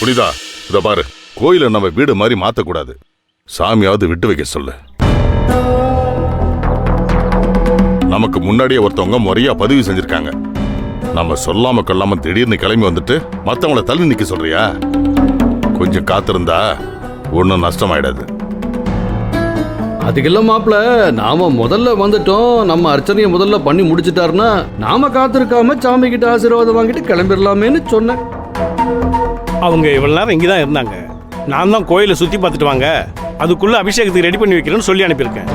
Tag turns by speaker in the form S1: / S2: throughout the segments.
S1: புனிதா, இத பாரு, கோயிலை நம்ம வீடு மாதிரி மாத்தக்கூடாது. சாமியாவது விட்டு வைக்க சொல்லு. நமக்கு முன்னாடியே ஒருத்தவங்க முறையா பதிவு செஞ்சிருக்காங்க. நம்ம சொல்லாம கொள்ளாம திடீர்னு கிளம்பி வந்துட்டு மத்தவங்கள தள்ளி நிக்க சொல்றியா? கொஞ்சம் காத்திருந்தா ஒன்னும் நஷ்டமாயிடாது.
S2: அதுக்கெல்லாம் மாப்பிள, நாம முதல்ல வந்துட்டோம், நம்ம அர்ச்சனையை முதல்ல பண்ணி முடிச்சிட்டாருன்னா நாம காத்திருக்காம சாமி கிட்ட ஆசீர்வாதம் வாங்கிட்டு கிளம்பிடலாமேன்னு சொன்னேன்.
S3: அவங்க இவ்வளவு நேரம் இங்கே தான் இருந்தாங்க. நான் தான் கோயிலை சுற்றி பார்த்துட்டு வாங்க, அதுக்குள்ளே அபிஷேகத்துக்கு ரெடி பண்ணி வைக்கிறேன்னு சொல்லி அனுப்பியிருக்கேன்.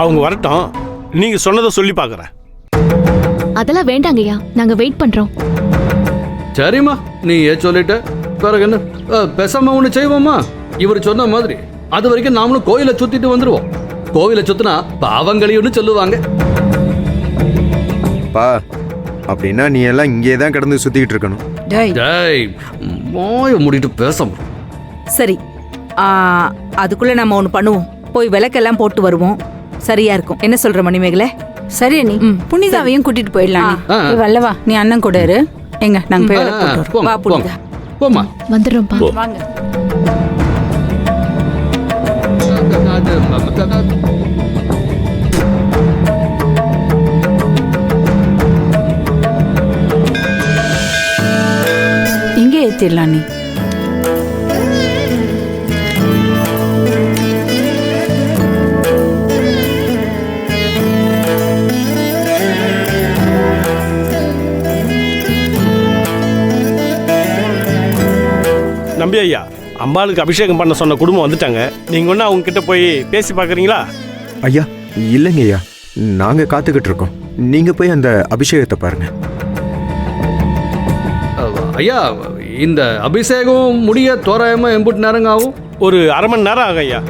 S3: அவங்க வரட்டும், நீங்கள் சொன்னதை சொல்லி பார்க்குறேன்.
S4: அதெல்லாம் வேண்டாங்கய்யா, நாங்க வெயிட் பண்றோம்.
S2: சரிம்மா, நீ ஏன் சொல்லிட்ட, பிறகு என்ன, பேசாம ஒண்ணு செய்வோமா? இவர் சொன்ன மாதிரி அது வரைக்கும் நாமளும் கோயிலை சுத்திட்டு வந்துருவோம். கோவிலை சுத்தினா பாவங்களையும் சொல்லுவாங்க.
S5: பா, அப்படின்னா நீ எல்லாம் இங்கே தான் கிடந்து சுத்திக்கிட்டு இருக்கணும்.
S2: டேய், வாயை மூடிட்டு பேச.
S6: சரி, அதுக்குள்ள நம்ம ஒண்ணு பண்ணுவோம். போய் விளக்கெல்லாம் போட்டு வருவோம், சரியா இருக்கும். என்ன சொல்ற மணிமேகலை?
S7: சரி நீ புனிதாவையும் கூட்டிட்டு போயிடலாம். வல்லவா, நீ அண்ணன் கூட இரு. எங்க நாங்க போய் விளக்கு போட்டு வரோம்.
S6: வா புனிதா.
S2: போமா,
S4: வந்துடுறோம்ப்பா.
S7: வாங்க. இங்கே ஏத்திடலாம் நீ.
S3: நம்பி ஐயா, அம்பாளுக்கு அபிஷேகம் பண்ண சொன்ன குடும்பம் வந்துட்டாங்க. நீங்கள் ஒன்று அவங்க கிட்ட போய் பேசி பார்க்குறீங்களா?
S5: ஐயா, இல்லைங்க ஐயா, நாங்க காத்துக்கிட்டு இருக்கோம். நீங்க போய் அந்த அபிஷேகத்தை பாருங்க.
S2: ஐயா, இந்த அபிஷேகம் முடிய தோராயமா எம்புட்டு நேரங்க ஆகும்?
S3: ஒரு அரை மணி நேரம் ஆகும் ஐயா.